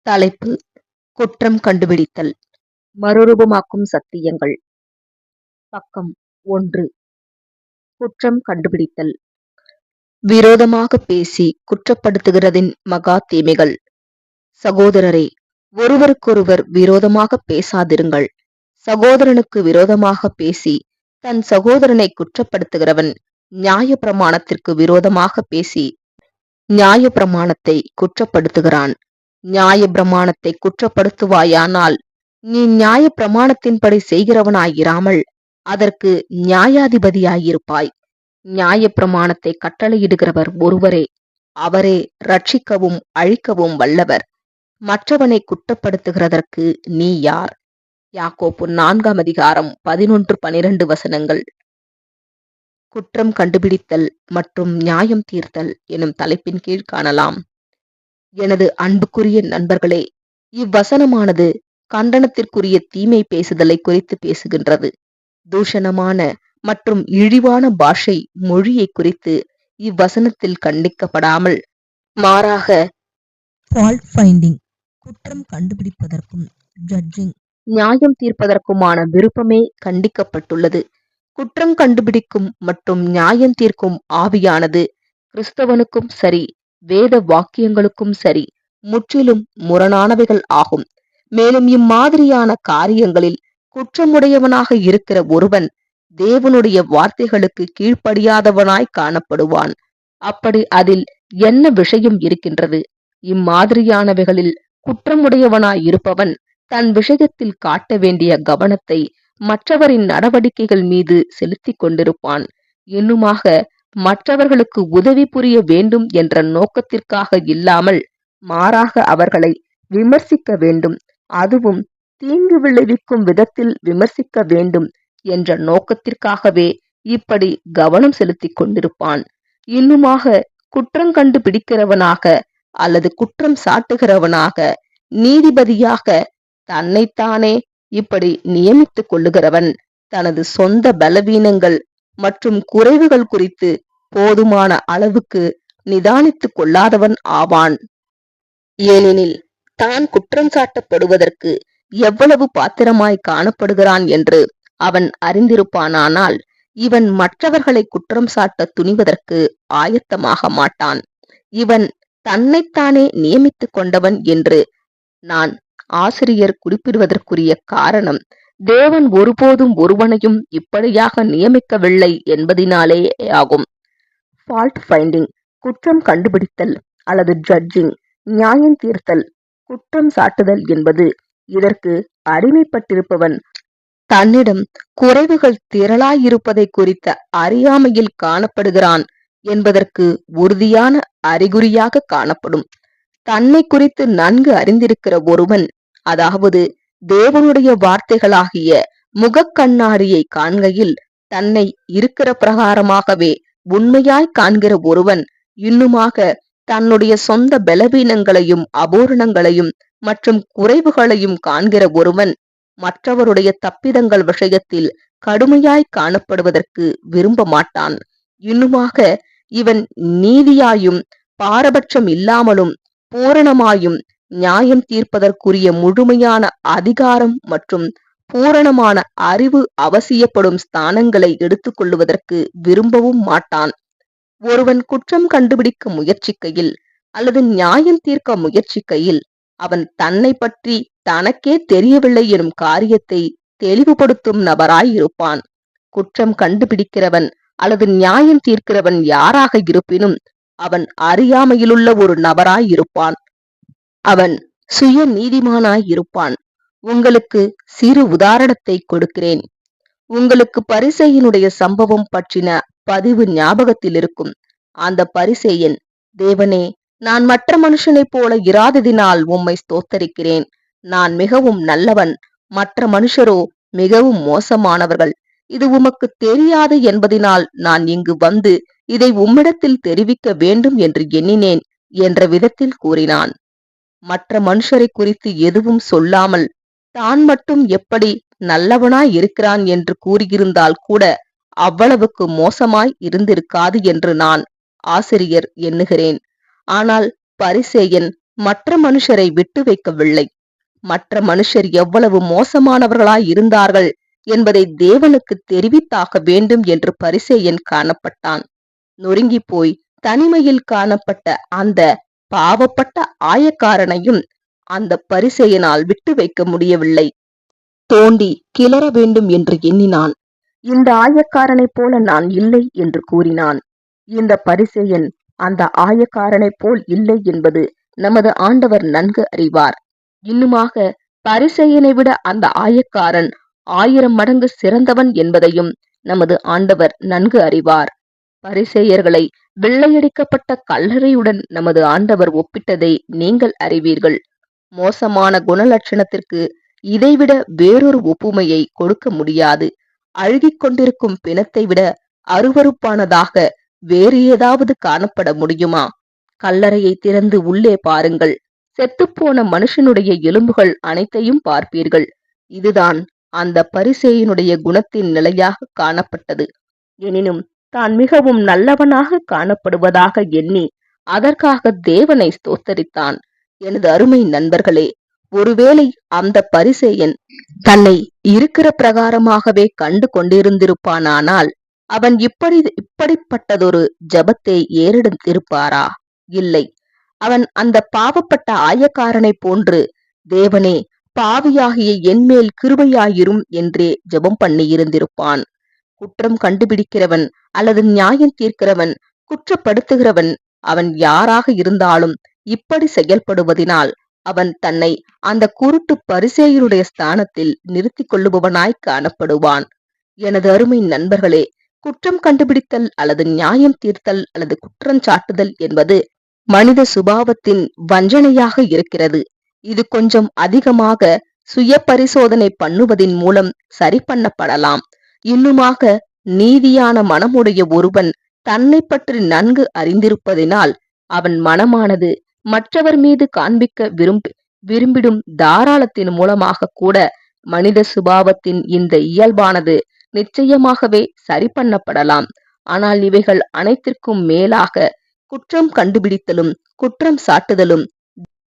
தலைப்பு: குற்றம் கண்டுபிடித்தல், மறுரூபமாக்கும் சத்தியங்கள். பக்கம் 1. குற்றம் கண்டுபிடித்தல். விரோதமாக பேசி குற்றப்படுத்துகிறதின் மகா தீமைகள். சகோதரரே, ஒருவருக்கொருவர் விரோதமாக பேசாதிருங்கள். சகோதரனுக்கு விரோதமாக பேசி தன் சகோதரனை குற்றப்படுத்துகிறவன் நியாயப்பிரமாணத்திற்கு விரோதமாக பேசி நியாயப்பிரமாணத்தை குற்றப்படுத்துகிறான். நியாயப்பிரமாணத்தை குற்றப்படுத்துவாயானால் நீ நியாயப்பிரமாணத்தின்படி செய்கிறவனாயிராமல் அதற்கு நியாயாதிபதியாயிருப்பாய். நியாயப்பிரமாணத்தை கட்டளையிடுகிறவர் ஒருவரே, அவரே ரட்சிக்கவும் அழிக்கவும் வல்லவர். மற்றவனை குற்றப்படுத்துகிறதற்கு நீ யார்? யாக்கோப்பு 4 அதிகாரம் 11-12 வசனங்கள். குற்றம் கண்டுபிடித்தல் மற்றும் நியாயம் தீர்த்தல் எனும் தலைப்பின் கீழ் காணலாம். எனது அன்புக்குரிய நண்பர்களே, இவ்வசனமானது கண்டனத்திற்குரிய தீமை பேசுதலை குறித்து பேசுகின்றது. தூஷணமான மற்றும் இழிவான பாஷை மொழியை குறித்து இவ்வசனத்தில் கண்டிக்கப்படாமல் மாறாக ஃபால்ட் ஃபைண்டிங், குற்றம் கண்டுபிடிப்பதற்கும் ஜட்ஜிங், நியாயம் தீர்ப்பதற்குமான விருப்பமே கண்டிக்கப்பட்டுள்ளது. குற்றம் கண்டுபிடிக்கும் மற்றும் நியாயம் தீர்க்கும் ஆவியானது கிறிஸ்தவனுக்கும் சரி, வேத வாக்கியங்களுக்கும் சரி, முற்றிலும் முரணானவைகள் ஆகும். மேலும் இம்மாதிரியான காரியங்களில் குற்றமுடையவனாக இருக்கிற ஒருவன் தேவனுடைய வார்த்தைகளுக்கு கீழ்ப்படியாதவனாய் காணப்படுவான். அப்படி அதில் என்ன விஷயம் இருக்கின்றது? இம்மாதிரியானவைகளில் குற்றமுடையவனாய் இருப்பவன் தன் விஷயத்தில் காட்ட வேண்டிய கவனத்தை மற்றவரின் நடவடிக்கைகள் மீது செலுத்திக் கொண்டிருப்பான். இன்னுமாக மற்றவர்களுக்கு உதவி புரிய வேண்டும் என்ற நோக்கத்திற்காக இல்லாமல் மாறாக அவர்களை விமர்சிக்க வேண்டும், அதுவும் தீங்கு விளைவிக்கும் விதத்தில் விமர்சிக்க வேண்டும் என்ற நோக்கத்திற்காகவே இப்படி கவனம் செலுத்திக் கொண்டிருப்பான். இன்னுமாக குற்றம் கண்டுபிடிக்கிறவனாக அல்லது குற்றம் சாட்டுகிறவனாக, நீதிபதியாக தன்னைத்தானே இப்படி நியமித்துக் கொள்ளுகிறவன் தனது சொந்த பலவீனங்கள் மற்றும் குறைவுகள் குறித்து போதுமான அளவுக்கு நிதானித்துக் கொள்ளாதவன் ஆவான். ஏனெனில் தான் குற்றம் சாட்டப்படுவதற்கு எவ்வளவு பாத்திரமாய் காணப்படுகிறான் என்று அவன் அறிந்திருப்பானானால் இவன் மற்றவர்களை குற்றம் சாட்ட துணிவதற்கு ஆயத்தமாக மாட்டான். இவன் தன்னைத்தானே நியமித்துக் கொண்டவன் என்று நான் ஆசிரியர் குறிப்பிடுவதற்குரிய காரணம், தேவன் ஒருபோதும் ஒருவனையும் இப்படியாக நியமிக்கவில்லை என்பதினாலே ஆகும். ஃபால்ட் ஃபைண்டிங், குற்றம் கண்டுபிடித்தல் அல்லது ஜட்ஜிங், நியாயம் தீர்த்தல், குற்றம் சாட்டுதல் என்பது இதற்கு அடிமைப்பட்டிருப்பவன் தன்னிடம் குறைவுகள் திரளாயிருப்பதை குறித்த அறியாமையில் காணப்படுகிறான் என்பதற்கு உறுதியான அறிகுறியாக காணப்படும். தன்னை குறித்து நன்கு அறிந்திருக்கிற ஒருவன், அதாவது தேவனுடைய வார்த்தைகளாகிய முகக்கண்ணாடியை காண்கையில் தன்னை இருக்கிற பிரகாரமாகவே உண்மையாய் காண்கிற ஒருவன், இன்னுமாக தன்னுடைய சொந்த பலவீனங்களையும் அபூரணங்களையும் மற்றும் குறைவுகளையும் காண்கிற ஒருவன் மற்றவருடைய தப்பிதங்கள் விஷயத்தில் கடுமையாய் காணப்படுவதற்கு விரும்ப மாட்டான். இன்னுமாக இவன் நீதியாயும் பாரபட்சம் இல்லாமலும் பூரணமாயும் நியாயம் தீர்ப்பதற்குரிய முழுமையான அதிகாரம் மற்றும் பூரணமான அறிவு அவசியப்படும் ஸ்தானங்களை எடுத்துக்கொள்வதற்கு விரும்பவும் மாட்டான். ஒருவன் குற்றம் கண்டுபிடிக்க முயற்சிக்கையில் அல்லது நியாயம் தீர்க்க முயற்சிக்கையில் அவன் தன்னை பற்றி தனக்கே தெரியவில்லை எனும் காரியத்தை தெளிவுபடுத்தும் நபராயிருப்பான். குற்றம் கண்டுபிடிக்கிறவன் அல்லது நியாயம் தீர்க்கிறவன் யாராக இருப்பினும் அவன் அறியாமையிலுள்ள ஒரு நபராயிருப்பான். அவன் சுய நீதிமானாயிருப்பான். உங்களுக்கு சிறு உதாரணத்தை கொடுக்கிறேன். உங்களுக்கு பரிசேயனுடைய சம்பவம் பற்றின பதிவு ஞாபகத்தில் இருக்கும். அந்த பரிசேயன், தேவனே, நான் மற்ற மனுஷனைப் போல இராததினால் உம்மை ஸ்தோத்தரிக்கிறேன். நான் மிகவும் நல்லவன், மற்ற மனுஷரோ மிகவும் மோசமானவர்கள். இது உமக்கு தெரியாது என்பதினால் நான் இங்கு வந்து இதை உம்மிடத்தில் தெரிவிக்க வேண்டும் என்று எண்ணினேன் என்ற விதத்தில் கூறினான். மற்ற மனுஷரை குறித்து எதுவும் சொல்லாமல் தான் மட்டும் எப்படி நல்லவனாய் இருக்கிறான் என்று கூறியிருந்தால் கூட அவ்வளவுக்கு மோசமாய் இருந்திருக்காது என்று நான் ஆசிரியர் எண்ணுகிறேன். ஆனால் பரிசேயன் மற்ற மனுஷரை விட்டு வைக்கவில்லை. மற்ற மனுஷர் எவ்வளவு மோசமானவர்களாய் இருந்தார்கள் என்பதை தேவனுக்கு தெரிவித்தாக வேண்டும் என்று பரிசேயன் காணப்பட்டான். நொறுங்கி போய் தனிமையில் காணப்பட்ட அந்த பாவப்பட்ட ஆயக்காரனையும் அந்த பரிசேயனால் விட்டு வைக்க முடியவில்லை. தோண்டி கிளற வேண்டும் என்று எண்ணினான். இந்த ஆயக்காரனைப் போல நான் இல்லை என்று கூறினான். இந்த பரிசேயன் அந்த ஆயக்காரனைப் போல் இல்லை என்பது நமது ஆண்டவர் நன்கு அறிவார். இன்னுமாக பரிசேயனை விட அந்த ஆயக்காரன் 1000 மடங்கு சிறந்தவன் என்பதையும் நமது ஆண்டவர் நன்கு அறிவார். பரிசேயர்களை வெள்ளையடிக்கப்பட்ட கல்லறையுடன் நமது ஆண்டவர் ஒப்பிட்டதை நீங்கள் அறிவீர்கள். மோசமான குணலட்சணத்திற்கு இதைவிட வேறொரு ஒப்புமையை கொடுக்க முடியாது. அழுகிக் கொண்டிருக்கும் பிணத்தை விட அருவருப்பானதாக வேறு ஏதாவது காணப்பட முடியுமா? கல்லறையை திறந்து உள்ளே பாருங்கள். செத்துப்போன மனுஷனுடைய எலும்புகள் அனைத்தையும் பார்ப்பீர்கள். இதுதான் அந்த பரிசேயனுடைய குணத்தின் நிலையாக காணப்பட்டது. எனினும் தான் மிகவும் நல்லவனாக காணப்படுவதாக எண்ணி அதற்காக தேவனை ஸ்தோத்தரித்தான். எனது அருமை நண்பர்களே, ஒருவேளை அந்த பரிசேயன் தன்னை இருக்கிற பிரகாரமாகவே கண்டு கொண்டிருந்திருப்பானானால் அவன் இப்படிப்பட்டதொரு ஜபத்தை ஏறெடுத்திருப்பாரா? இல்லை. அவன் அந்த பாவப்பட்ட ஆயக்காரனை போன்று, தேவனே, பாவியாகிய என்மேல் கிருபையாயிரும் என்றே ஜெபம் பண்ணியிருந்திருப்பான். குற்றம் கண்டுபிடிக்கிறவன் அல்லது நியாயம் தீர்க்கிறவன், குற்றப்படுத்துகிறவன், அவன் யாராக இருந்தாலும் இப்படி செயல்படுவதினால் அவன் தன்னை அந்த குருட்டு பரிசேயருடைய ஸ்தானத்தில் நிறுத்திக் கொள்ளுபவனாய் காணப்படுவான். எனது அருமை நண்பர்களே, குற்றம் கண்டுபிடித்தல் அல்லது நியாயம் தீர்த்தல் அல்லது குற்றஞ்சாட்டுதல் என்பது மனித சுபாவத்தின் வஞ்சனையாக இருக்கிறது. இது கொஞ்சம் அதிகமாக சுய பரிசோதனை பண்ணுவதின் மூலம் சரி பண்ணப்படலாம். இன்னுமாக நீதியான மனமுடைய ஒருவன் தன்னை பற்றி நன்கு அறிந்திருப்பதினால் அவன் மனமானது மற்றவர் மீது காண்பிக்க விரும்பிடும் தாராளத்தின் மூலமாக கூட மனித சுபாவத்தின் இந்த இயல்பானது நிச்சயமாகவே சரி பண்ணப்படலாம். ஆனால் இவைகள் அனைத்திற்கும் மேலாக குற்றம் கண்டுபிடித்தலும் குற்றம் சாட்டுதலும்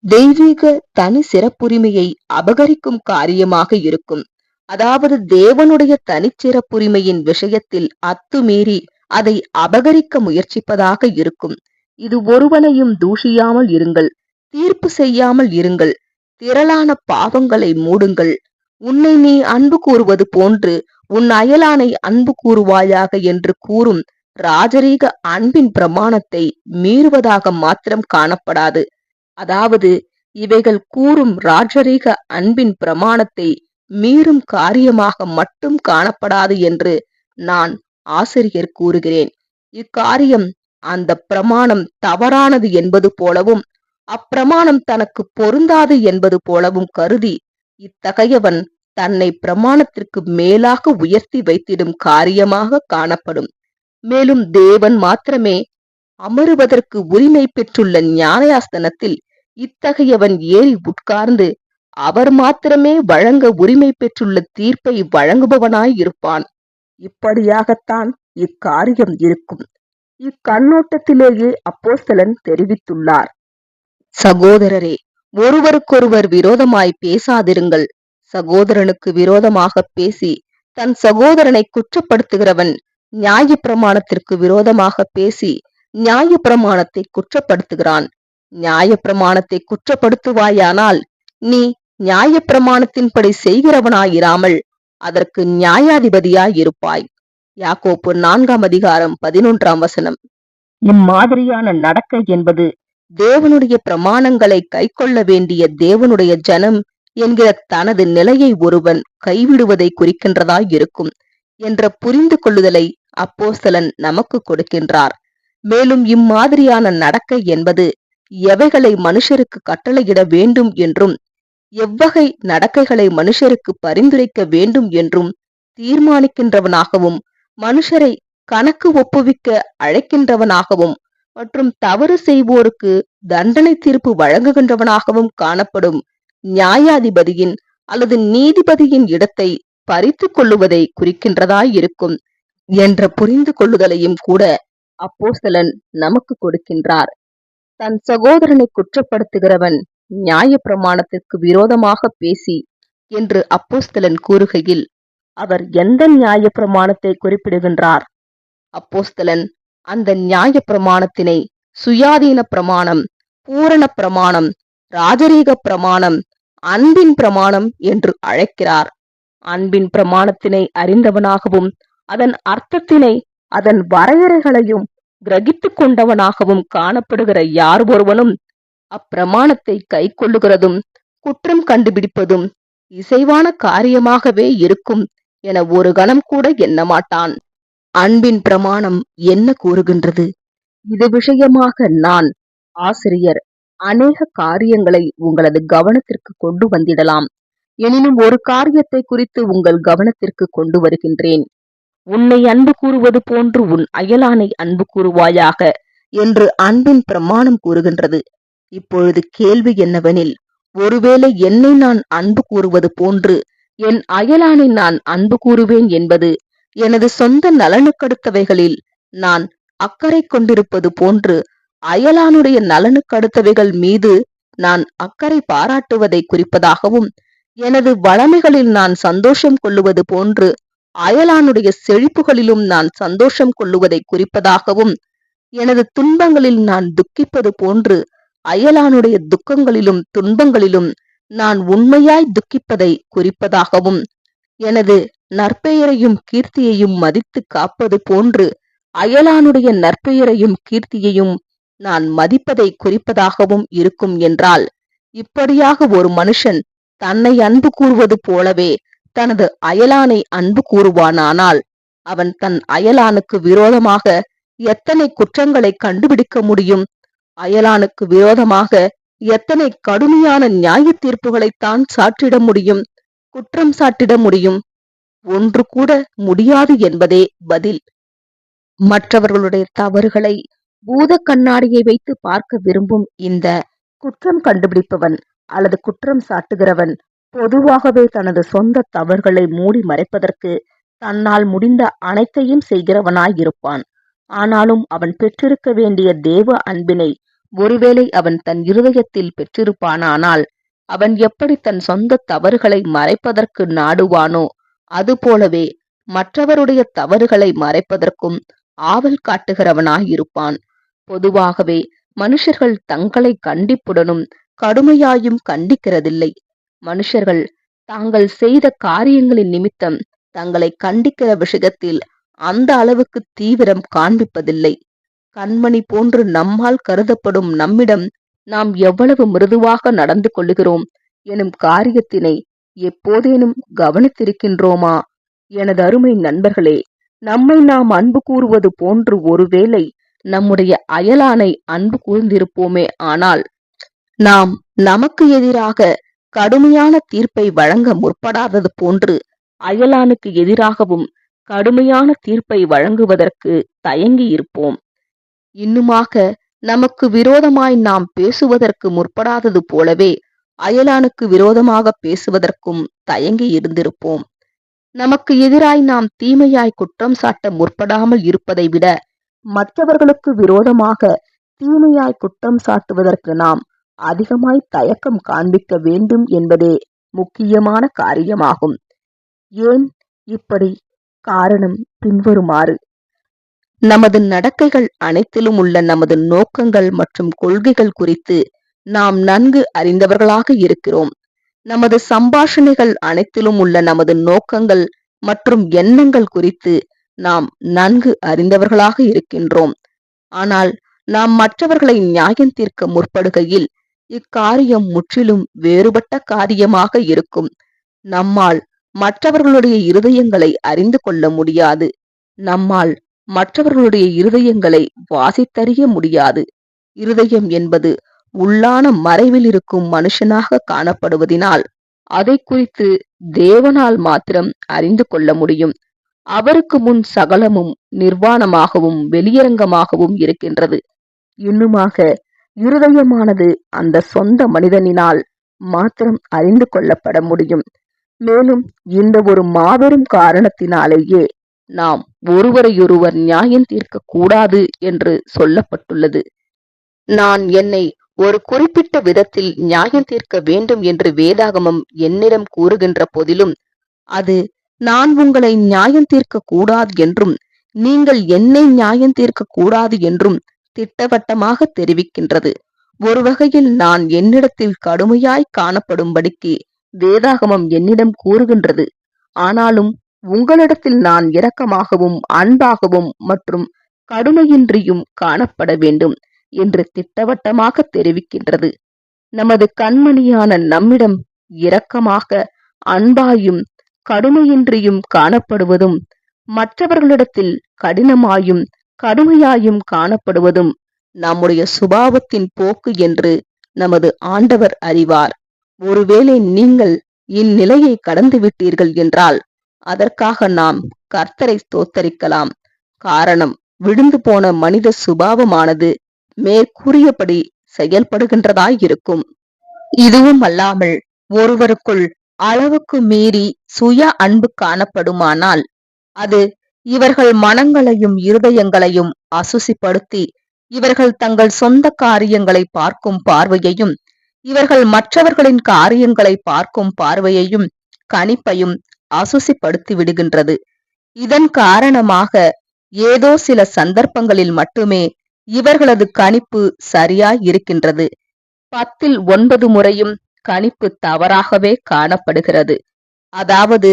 தெய்வீக தனி சிறப்புரிமையை அபகரிக்கும் காரியமாக இருக்கும். அதாவது தேவனுடைய தனிச்சிறப்புரிமையின் விஷயத்தில் அத்துமீறி அதை அபகரிக்க முயற்சிப்பதாக இருக்கும். இது ஒருவனையும் தூஷியாமல் இருங்கள், தீர்ப்பு செய்யாமல் இருங்கள், திரளான பாவங்களை மூடுங்கள். உன்னை நீ அன்பு கூறுவது போன்று உன் அயலானை அன்பு கூறுவாயாக என்று கூறும் ராஜரீக அன்பின் பிரமாணத்தை மீறுவதாக மாத்திரம் காணப்படாது. அதாவது இவைகள் கூறும் ராஜரீக அன்பின் பிரமாணத்தை மீறும் காரியமாக மட்டும் காணப்படாது என்று நான் ஆசிரியர் கூறுகிறேன். இக்காரியம் அந்த பிரமாணம் தவறானது என்பது போலவும் அப்பிரமாணம் தனக்கு பொருந்தாது என்பது போலவும் கருதி இத்தகையவன் தன்னை பிரமாணத்திற்கு மேலாக உயர்த்தி வைத்திடும் காரியமாக காணப்படும். மேலும் தேவன் மாத்திரமே அமருவதற்கு உரிமை பெற்றுள்ள நியாயாசனத்தில் இத்தகையவன் ஏறி உட்கார்ந்து அவர் மாத்திரமே வழங்க உரிமை பெற்றுள்ள தீர்ப்பை வழங்குபவனாய் இருப்பான். இப்படியாகத்தான் இக்காரியம் இருக்கும். இக்கண்ணோட்டத்திலேயே அப்போஸ்தலன் தெரிவித்துள்ளார். சகோதரரே, ஒருவருக்கொருவர் விரோதமாய் பேசாதிருங்கள். சகோதரனுக்கு விரோதமாக பேசி தன் சகோதரனை குற்றப்படுத்துகிறவன் நியாய பிரமாணத்திற்கு விரோதமாக பேசி நியாய பிரமாணத்தை குற்றப்படுத்துகிறான். நியாய பிரமாணத்தை குற்றப்படுத்துவாயானால் நீ நியாய பிரமாணத்தின்படி செய்கிறவனாயிராமல் அதற்கு நியாயாதிபதியாயிருப்பாய். யாக்கோப்பு 4:11. இம்மாதிரியான நடக்கை என்பது தேவனுடைய பிரமாணங்களை கைக்கொள்ள வேண்டிய தேவனுடைய ஜனம் என்கிற தனது நிலையை ஒருவன் கைவிடுவதை குறிக்கின்றதாய் இருக்கும் என்ற புரிந்து கொள்ளுதலை அப்போஸ்தலன் நமக்கு கொடுக்கின்றார். மேலும் இம்மாதிரியான நடக்கை என்பது எவைகளை மனுஷருக்கு கட்டளையிட வேண்டும் என்றும் எவ்வகை நடக்கைகளை மனுஷருக்கு பரிந்துரைக்க வேண்டும் என்றும் தீர்மானிக்கின்றவனாகவும் மனுஷரை கணக்கு ஒப்புவிக்க அழைக்கின்றவனாகவும் மற்றும் தவறு செய்வோருக்கு தண்டனை தீர்ப்பு வழங்குகின்றவனாகவும் காணப்படும் நியாயாதிபதியின் அல்லது நீதிபதியின் இடத்தை பறித்து கொள்ளுவதை குறிக்கின்றதாயிருக்கும் என்ற புரிந்து கொள்ளுதலையும் கூட அப்போஸ்தலன் நமக்கு கொடுக்கின்றார். தன் சகோதரனை குற்றப்படுத்துகிறவன் நியாய பிரமாணத்திற்கு விரோதமாக பேசி என்று அப்போஸ்தலன் கூறுகையில் அவர் எந்த நியாய பிரமாணத்தை குறிப்பிடுகின்றார்? அப்போஸ்தலன் அந்த நியாய பிரமாணத்தினை சுயாதீன பிரமாணம், பூரண பிரமாணம், ராஜரீக பிரமாணம், அன்பின் பிரமாணம் என்று அழைக்கிறார். அன்பின் பிரமாணத்தினை அறிந்தவனாகவும் அதன் அர்த்தத்தினை அதன் வரையறைகளையும் கிரகித்துக் கொண்டவனாகவும் காணப்படுகிற யார் ஒருவனும் அப்பிரமாணத்தை கை கொள்ளுகிறதும் குற்றம் கண்டுபிடிப்பதும் இசைவான காரியமாகவே இருக்கும் என ஒரு கணம் கூட எண்ணமாட்டான். அன்பின் பிரமாணம் என்ன கூறுகின்றது? இது விஷயமாக நான், ஆசிரியர், அநேக காரியங்களை உங்களது கவனத்திற்கு கொண்டு வந்திடலாம். எனினும் ஒரு காரியத்தை குறித்து உங்கள் கவனத்திற்கு கொண்டு வருகின்றேன். உன்னை அன்பு கூறுவது போன்று உன் அயலானை அன்பு கூறுவாயாக என்று அன்பின் பிரமாணம் கூறுகின்றது. இப்பொழுது கேள்வி என்னவெனில், ஒருவேளை என்னை நான் அன்பு கூறுவது போன்று என் அயலானை நான் அன்பு கூறுவேன் என்பது எனது சொந்த நலனுக்கடுத்தவைகளில் நான் அக்கறை கொண்டிருப்பது போன்று அயலானுடைய நலனுக்கடுத்தவைகள் மீது நான் அக்கறை பாராட்டுவதை குறிப்பதாகவும், எனது வளமைகளில் நான் சந்தோஷம் கொள்ளுவது போன்று அயலானுடைய செழிப்புகளிலும் நான் சந்தோஷம் கொள்ளுவதை குறிப்பதாகவும், எனது துன்பங்களில் நான் துக்கிப்பது போன்று அயலானுடைய துக்கங்களிலும் துன்பங்களிலும் நான் உண்மையாய் துக்கிப்பதை குறிப்பதாகவும், எனது நற்பெயரையும் கீர்த்தியையும் மதித்து காப்பது போன்று அயலானுடைய நற்பெயரையும் கீர்த்தியையும் நான் மதிப்பதை குறிப்பதாகவும் இருக்கும் என்றால், இப்படியாக ஒரு மனுஷன் தன்னை அன்பு கூறுவது போலவே தனது அயலானை அன்பு கூறுவானானால், அவன் தன் அயலானுக்கு விரோதமாக எத்தனை குற்றங்களை கண்டுபிடிக்க முடியும்? அயலானுக்கு விரோதமாக எத்தனை கடுமையான நியாய தீர்ப்புகளைத்தான் சாற்றிட முடியும், குற்றம் சாட்டிட முடியும்? ஒன்று கூட முடியாது என்பதே பதில். மற்றவர்களுடைய தவறுகளை பூத கண்ணாடியை வைத்து பார்க்க விரும்பும் இந்த குற்றம் கண்டுபிடிப்பவன் அல்லது குற்றம் சாட்டுகிறவன் பொதுவாகவே தனது சொந்த தவறுகளை மூடி மறைப்பதற்கு தன்னால் முடிந்த அனைத்தையும் செய்கிறவனாயிருப்பான். ஆனாலும் அவன் பெற்றிருக்க வேண்டிய தேவ அன்பினை ஒருவேளை அவன் தன் இருதயத்தில் பெற்றிருப்பானானால், அவன் எப்படி தன் சொந்த தவறுகளை மறைப்பதற்கு நாடுவானோ, அதுபோலவே மற்றவருடைய தவறுகளை மறைப்பதற்கும் ஆவல் காட்டுகிறவனாயிருப்பான். பொதுவாகவே மனுஷர்கள் தங்களை கண்டிப்புடனும் கடுமையாயும் கண்டிக்கிறதில்லை. மனுஷர்கள் தாங்கள் செய்த காரியங்களின் நிமித்தம் தங்களை கண்டிக்கிற விஷயத்தில் அந்த அளவுக்கு தீவிரம் காண்பிப்பதில்லை. கண்மணி போன்று நம்மால் கருதப்படும் நம்மிடம் நாம் எவ்வளவு மிருதுவாக நடந்து கொள்ளுகிறோம் எனும் காரியத்தினை எப்போதேனும் கவனித்திருக்கின்றோமா? எனது அருமை நண்பர்களே, நம்மை நாம் அன்பு கூறுவது போன்று ஒருவேளை நம்முடைய அயலானை அன்பு கூர்ந்திருப்போமே ஆனால், நாம் நமக்கு எதிராக கடுமையான தீர்ப்பை வழங்க முற்படாதது போன்று அயலானுக்கு எதிராகவும் கடுமையான தீர்ப்பை வழங்குவதற்கு தயங்கி இருப்போம். இன்னுமாக நமக்கு விரோதமாய் நாம் பேசுவதற்கு முற்படாதது போலவே அயலானுக்கு விரோதமாக பேசுவதற்கும் தயங்கி இருந்திருப்போம். நமக்கு எதிராய் நாம் தீமையாய் குற்றம் சாட்ட முற்படாமல் இருப்பதை விட மற்றவர்களுக்கு விரோதமாக தீமையாய் குற்றம் சாட்டுவதற்கு நாம் அதிகமாய் தயக்கம் காண்பிக்க வேண்டும் என்பதே முக்கியமான காரியமாகும். ஏன் இப்படி? காரணம் பின்வருமாறு. நமது நடக்கைகள் அனைத்திலும் உள்ள நமது நோக்கங்கள் மற்றும் கொள்கைகள் குறித்து நாம் நன்கு அறிந்தவர்களாக இருக்கிறோம். நமது சம்பாஷணைகள் அனைத்திலும் உள்ள நமது நோக்கங்கள் மற்றும் எண்ணங்கள் குறித்து நாம் நன்கு அறிந்தவர்களாக இருக்கின்றோம். ஆனால் நாம் மற்றவர்களை நியாயம் தீர்க்க முற்படுகையில் இக்காரியம் முற்றிலும் வேறுபட்ட காரியமாக இருக்கும். நம்மால் மற்றவர்களுடைய இருதயங்களை அறிந்து கொள்ள முடியாது. நம்மால் மற்றவர்களுடைய இருதயங்களை வாசித்தறிய முடியாது. இருதயம் என்பது உள்ளான மறைவில் இருக்கும் மனுஷனாக காணப்படுவதினால் அதை குறித்து தேவனால் மாத்திரம் அறிந்து கொள்ள முடியும். அவருக்கு முன் சகலமும் நிர்வாணமாகவும் வெளியரங்கமாகவும் இருக்கின்றது. இன்னுமாக இருதயமானது அந்த சொந்த மனிதனினால் மாத்திரம் அறிந்து கொள்ளப்பட முடியும். மேலும் இந்த ஒரு மாபெரும் காரணத்தினாலேயே நாம் ஒருவரையொருவர் நியாயம் தீர்க்க கூடாது என்று சொல்லப்பட்டுள்ளது. நான் என்னை ஒரு குறிப்பிட்ட விதத்தில் நியாயம் தீர்க்க வேண்டும் என்று வேதாகமம் என்னிடம் கூறுகின்ற போதிலும் அது நான் உங்களை நியாயம் தீர்க்க கூடாது என்றும் நீங்கள் என்னை நியாயம் தீர்க்க கூடாது என்றும் திட்டவட்டமாக தெரிவிக்கின்றது. ஒரு வகையில் நான் என்னிடத்தில் கடுமையாய் காணப்படும்படிக்கு வேதாகமம் என்னிடம் கூறுகின்றது. ஆனாலும் உங்களிடத்தில் நான் இரக்கமாகவும் அன்பாகவும் மற்றும் கடுமையின்றியும் காணப்பட வேண்டும் என்று திட்டவட்டமாக தெரிவிக்கின்றது. நமது கண்மணியான நம்மிடம் இரக்கமாக அன்பாயும் கடுமையின்றியும் காணப்படுவதும் மற்றவர்களிடத்தில் கடினமாயும் கடுமையாயும் காணப்படுவதும் நம்முடைய சுபாவத்தின் போக்கு என்று நமது ஆண்டவர் அறிவார். ஒருவேளை நீங்கள் இந்நிலையை கடந்து விட்டீர்கள் என்றால் அதற்காக நாம் கர்த்தரை ஸ்தோத்தரிக்கலாம். காரணம், விழுந்து போன மனித சுபாவமானது மேற்கூறியபடி செயல்படுகின்றதாயிருக்கும். இதுவும் அல்லாமல் ஒருவருக்குள் அளவுக்கு மீறி சுய அன்பு காணப்படுமானால் அது இவர்கள் மனங்களையும் இருதயங்களையும் அசுசிப்படுத்தி இவர்கள் தங்கள் சொந்த காரியங்களை பார்க்கும் பார்வையையும் இவர்கள் மற்றவர்களின் காரியங்களை பார்க்கும் பார்வையையும் கணிப்பையும் அசுசிப்படுத்தி விடுகின்றது. இதன் காரணமாக ஏதோ சில சந்தர்ப்பங்களில் மட்டுமே இவர்களது கணிப்பு சரியாய் இருக்கின்றது. 10 முறையும் கணிப்பு தவறாகவே காணப்படுகிறது. அதாவது,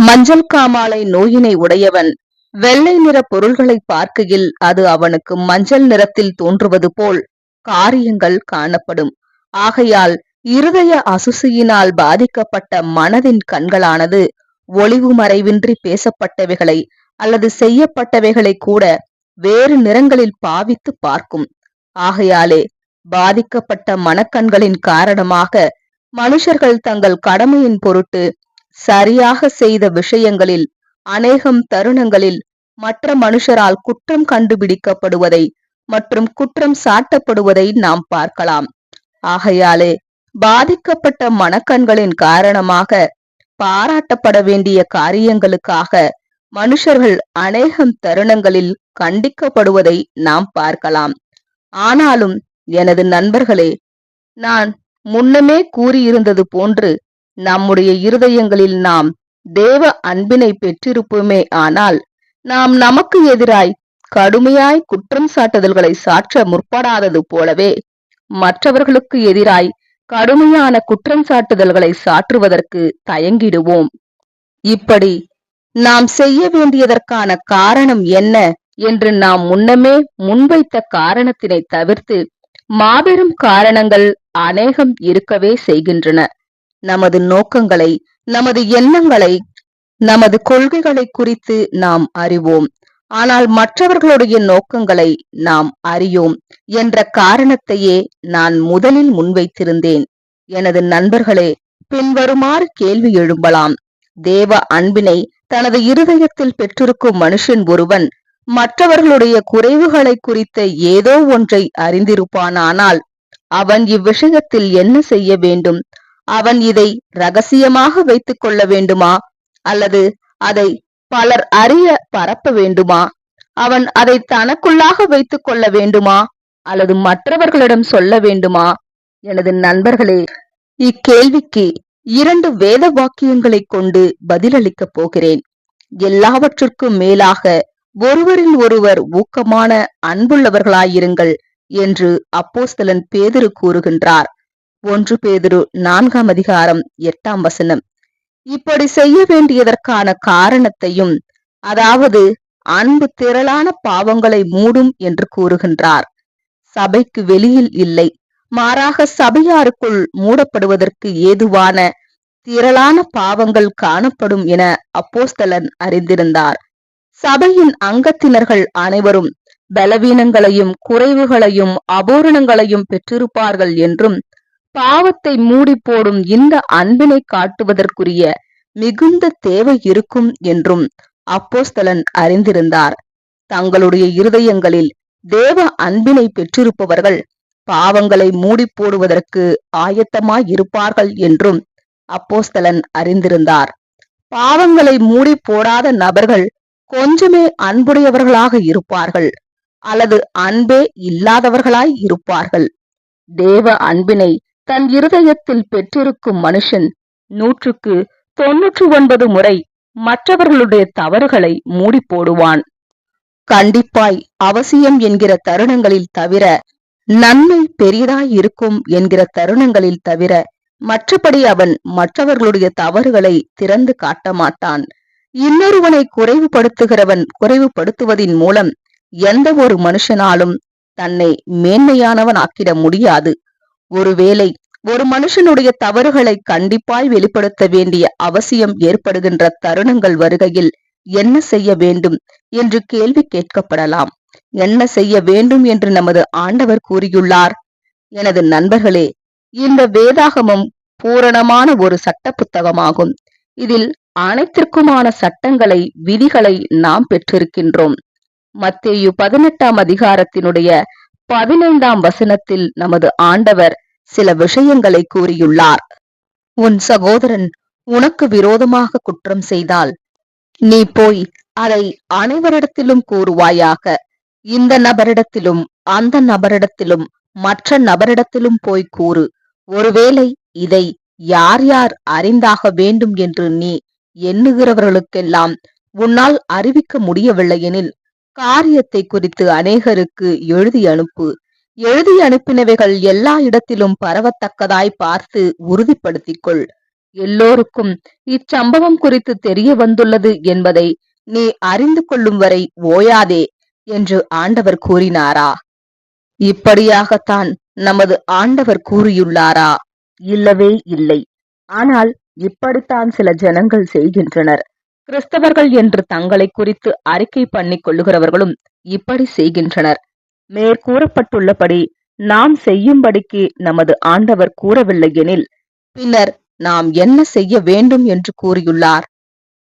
மஞ்சள் காமாலை நோயினை உடையவன் வெள்ளை நிற பொருள்களை பார்க்கையில் அது அவனுக்கு மஞ்சள் நிறத்தில் தோன்றுவது போல் காரியங்கள் காணப்படும். ஆகையால் இருதய அசுசியினால் பாதிக்கப்பட்ட மனதின் கண்களானது ஒளிவு மறைவின்றி பேசப்பட்டவைகளை அல்லது செய்யப்பட்டவைகளை கூட வேறு நிறங்களில் பாவித்து பார்க்கும். ஆகையாலே பாதிக்கப்பட்ட மனக்கண்களின் காரணமாக மனுஷர்கள் தங்கள் கடமையின் பொருட்டு சரியாக செய்த விஷயங்களில் அநேகம் தருணங்களில் மற்ற மனுஷரால் குற்றம் கண்டுபிடிக்கப்படுவதை மற்றும் குற்றம் சாட்டப்படுவதை நாம் பார்க்கலாம். ஆகையாலே பாதிக்கப்பட்ட மனக்கண்களின் காரணமாக பாராட்டப்பட வேண்டிய காரியங்களுக்காக மனுஷர்கள் அநேகம் தருணங்களில் கண்டிக்கப்படுவதை நாம் பார்க்கலாம். ஆனாலும் எனது நண்பர்களே, நான் முன்னமே கூறியிருந்தது போன்று நம்முடைய இருதயங்களில் நாம் தேவ அன்பினை பெற்றிருப்போமே ஆனால் நாம் நமக்கு எதிராய் கடுமையாய் குற்றம் சாட்டுதல்களை சாற்ற முற்படாதது போலவே மற்றவர்களுக்கு எதிராய் கடுமையான குற்றம் சாட்டுதல்களை சாற்றுவதற்கு தயங்கிடுவோம். இப்படி நாம் செய்ய வேண்டியதற்கான காரணம் என்ன என்று நாம் முன்னமே முன்வைத்த காரணத்தினை தவிர்த்து மாபெரும் காரணங்கள் அநேகம் இருக்கவே செய்கின்றன. நமது நோக்கங்களை, நமது எண்ணங்களை, நமது கொள்கைகளை குறித்து நாம் அறிவோம். ஆனால் மற்றவர்களுடைய நோக்கங்களை நாம் அறியோம் என்ற காரணத்தையே நான் முதலில் முன்வைத்திருந்தேன். எனது நண்பர்களே, பின்வருமாறு கேள்வி எழும்பலாம். தேவ அன்பினை தனது இருதயத்தில் பெற்றிருக்கும் மனுஷன் ஒருவன் மற்றவர்களுடைய குறைவுகளை குறித்த ஏதோ ஒன்றை அறிந்திருப்பானானால் அவன் இவ்விஷயத்தில் என்ன செய்ய வேண்டும்? அவன் இதை ரகசியமாக வைத்துக் கொள்ள வேண்டுமா அல்லது அதை பலர் அறிய பரப்ப வேண்டுமா? அவன் அதை தனக்குள்ளாக வைத்துக் கொள்ள வேண்டுமா அல்லது மற்றவர்களிடம் சொல்ல வேண்டுமா? எனது நண்பர்களே, இக்கேள்விக்கு 2 வேத வாக்கியங்களை கொண்டு பதிலளிக்கப் போகிறேன். எல்லாவற்றிற்கும் மேலாக ஒருவரில் ஒருவர் ஊக்கமான அன்புள்ளவர்களாயிருங்கள் என்று அப்போஸ்தலன் பேதுரு கூறுகின்றார். 1 பேதுரு 4:8. இப்படி செய்ய வேண்டியதற்கான காரணத்தையும், அதாவது அன்பு திரளான பாவங்களை மூடும் என்று கூறுகின்றார். சபைக்கு வெளியில் இல்லை, மாறாக சபையாருக்குள் மூடப்படுவதற்கு ஏதுவான திரளான பாவங்கள் காணப்படும் என அப்போஸ்தலன் அறிந்திருந்தார். சபையின் அங்கத்தினர்கள் அனைவரும் பலவீனங்களையும் குறைவுகளையும் அபூரணங்களையும் பெற்றிருப்பார்கள் என்றும் பாவத்தை மூடி போடும் இந்த அன்பினை காட்டுவதற்குரிய மிகுந்த தேவை இருக்கும் என்றும் அப்போஸ்தலன் அறிந்திருந்தார். தங்களுடைய இருதயங்களில் தேவ அன்பினை பெற்றிருப்பவர்கள் பாவங்களை மூடி போடுவதற்கு ஆயத்தமாய் இருப்பார்கள் என்றும் அப்போஸ்தலன் அறிந்திருந்தார். பாவங்களை மூடி போடாத நபர்கள் கொஞ்சமே அன்புடையவர்களாக இருப்பார்கள். அல்லது அன்பே இல்லாதவர்களாய் இருப்பார்கள். தேவ அன்பினை தன் இருதயத்தில் பெற்றிருக்கும் மனுஷன் 100க்கு 99 முறை மற்றவர்களுடைய தவறுகளை மூடி போடுவான். கண்டிப்பாய் அவசியம் என்கிற தருணங்களில் தவிர, நன்மை பெரிதாய் இருக்கும் என்கிற தருணங்களில் தவிர, மற்றபடி அவன் மற்றவர்களுடைய தவறுகளை திறந்து காட்ட மாட்டான். இன்னொருவனை குறைவுபடுத்துவதின் மூலம் எந்த ஒரு மனுஷனாலும் தன்னை மேன்மையானவன் ஆக்கிட முடியாது. ஒருவேளை ஒரு மனுஷனுடைய தவறுகளை கண்டிப்பாய் வெளிப்படுத்த வேண்டிய அவசியம் ஏற்படுகின்ற தருணங்கள் வருகையில் என்ன செய்ய வேண்டும் என்று கேள்வி கேட்கப்படலாம். என்ன செய்ய வேண்டும் என்று நமது ஆண்டவர் கூறியுள்ளார்? எனது நண்பர்களே, இந்த வேதாகமம் பூரணமான ஒரு சட்ட புத்தகமாகும். இதில் அனைத்திற்குமான சட்டங்களை, விதிகளை நாம் பெற்றிருக்கின்றோம். மத்தேயு 18ஆம் அதிகாரத்தினுடைய 15ஆம் வசனத்தில் நமது ஆண்டவர் சில விஷயங்களை கூறியுள்ளார். உன் சகோதரன் உனக்கு விரோதமாக குற்றம் செய்தால் நீ போய் அதை அனைவரிடத்திலும் கூறுவாயாக. இந்த நபரிடத்திலும் அந்த நபரிடத்திலும் மற்ற நபரிடத்திலும் போய் கூறு. ஒருவேளை இதை யார் யார் அறிந்தாக வேண்டும் என்று நீ எண்ணுகிறவர்களுக்கெல்லாம் உன்னால் அறிவிக்க முடியவில்லை எனில் காரியத்தை குறித்து அநேகருக்கு எழுதி அனுப்பு. எழுதி அனுப்பினவைகள் எல்லா இடத்திலும் பரவத்தக்கதாய் பார்த்து உறுதிப்படுத்திக் கொள். எல்லோருக்கும் இச்சம்பவம் குறித்து தெரிய வந்துள்ளது என்பதை நீ அறிந்து கொள்ளும் வரை ஓயாதே என்று ஆண்டவர் கூறினாரா? இப்படியாகத்தான் நமது ஆண்டவர் கூறியுள்ளாரா? இல்லவே இல்லை. ஆனால் இப்படித்தான் சில ஜனங்கள் செய்கின்றனர். கிறிஸ்தவர்கள் என்று தங்களை குறித்து அறிக்கை பண்ணிக் கொள்ளுகிறவர்களும் இப்படி செய்கின்றனர். மேற்கூறப்பட்டுள்ளபடி நாம் செய்யும்படிக்கு நமது ஆண்டவர் கூறவில்லை எனில் பின்னர் நாம் என்ன செய்ய வேண்டும் என்று கூறியுள்ளார்?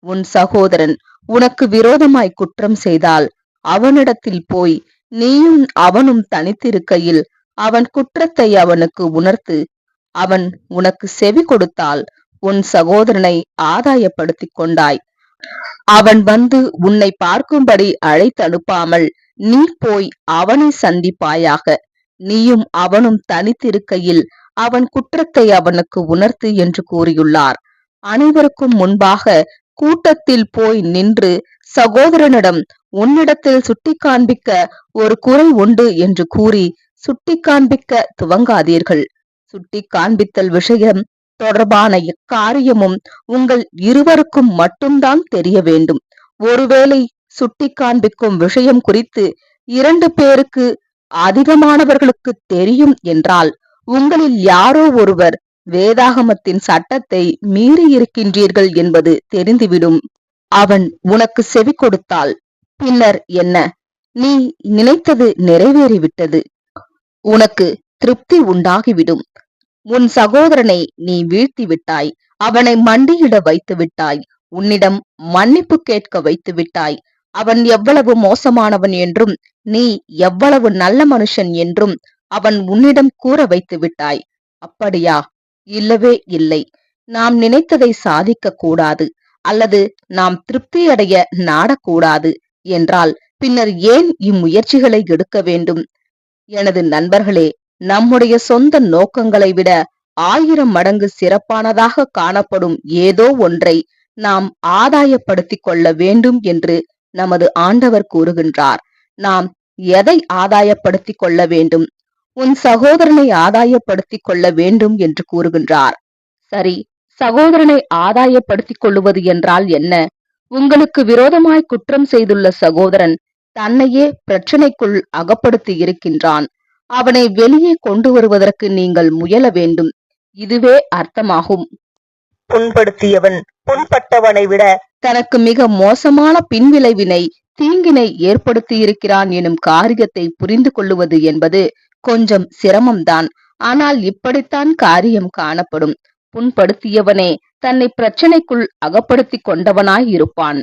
உன் சகோதரன் உனக்கு விரோதமாய் குற்றம் செய்தால் அவனிடத்தில் போய் நீயும் அவனும் தனித்திருக்கையில் அவன் குற்றத்தை அவனுக்கு உணர்த்து. அவன் உனக்கு செவி கொடுத்தால் உன் சகோதரனை ஆதாயப்படுத்திக் கொண்டாய். அவன் வந்து உன்னை பார்க்கும்படி அழைத்தனுப்பாமல் நீ போய் அவனை சந்திப்பாயாக. நீயும் அவனும் தனித்திருக்கையில் அவன் குற்றத்தை அவனுக்கு உணர்த்து என்று கூறியுள்ளார். அனைவருக்கும் முன்பாக கூட்டத்தில் போய் நின்று சகோதரனிடம் உன்னிடத்தில் சுட்டி காண்பிக்க ஒரு குறை உண்டு என்று கூறி சுட்டி காண்பிக்க துவங்காதீர்கள். சுட்டி காண்பித்தல் விஷயம் தொடர்பான எக்காரியமும் உங்கள் இருவருக்கும் மட்டும்தான் தெரிய வேண்டும். ஒருவேளை சுட்டி காண்பிக்கும் விஷயம் குறித்து 2 பேருக்கு அதிகமானவர்களுக்கு தெரியும் என்றால் உங்களில் யாரோ ஒருவர் வேதாகமத்தின் சட்டத்தை மீறி இருக்கின்றீர்கள் என்பது தெரிந்துவிடும். அவன் உனக்கு செவி கொடுத்தால் பின்னர் என்ன? நீ நினைத்தது நிறைவேறிவிட்டது. உனக்கு திருப்தி உண்டாகிவிடும். உன் சகோதரனை நீ வீழ்த்தி விட்டாய். அவனை மண்டியிட வைத்து விட்டாய். உன்னிடம் மன்னிப்பு கேட்க வைத்து விட்டாய். அவன் எவ்வளவு மோசமானவன் என்றும் நீ எவ்வளவு நல்ல மனுஷன் என்றும் அவன் உன்னிடம் கூற வைத்து விட்டாய். அப்படியா? இல்லவே இல்லை. நாம் நினைத்ததை சாதிக்க கூடாது அல்லது நாம் திருப்தியடைய நாடக்கூடாது என்றால் பின்னர் ஏன் இம்முயற்சிகளை எடுக்க வேண்டும்? எனது நண்பர்களே, நம்முடைய சொந்த நோக்கங்களை விட 1000 மடங்கு சிறப்பானதாக காணப்படும் ஏதோ ஒன்றை நாம் ஆதாயப்படுத்திக் கொள்ள வேண்டும் என்று நமது ஆண்டவர் கூறுகின்றார். நாம் எதை ஆதாயப்படுத்திக் கொள்ள வேண்டும்? உன் சகோதரனை ஆதாயப்படுத்திக் கொள்ள வேண்டும் என்று கூறுகின்றார். சரி, சகோதரனை ஆதாயப்படுத்திக் கொள்ளுவது என்றால் என்ன? உங்களுக்கு விரோதமாய் குற்றம் செய்துள்ள சகோதரன் தன்னையே பிரச்சனைக்குள் அகப்படுத்தி இருக்கின்றான். அவனை வெளியே கொண்டு வருவதற்கு நீங்கள் முயல வேண்டும். இதுவே அர்த்தமாகும். புண்படுத்தியவன் புண்பட்டவனை விட தனக்கு மிக மோசமான பின்விளைவினை, தீங்கினை ஏற்படுத்தி இருக்கிறான் எனும் காரியத்தை புரிந்து கொள்ளுவது என்பது கொஞ்சம் சிரமம்தான். ஆனால் இப்படித்தான் காரியம் காணப்படும். புண்படுத்தியவனே தன்னை பிரச்சனைக்குள் அகப்படுத்தி கொண்டவனாய் இருப்பான்.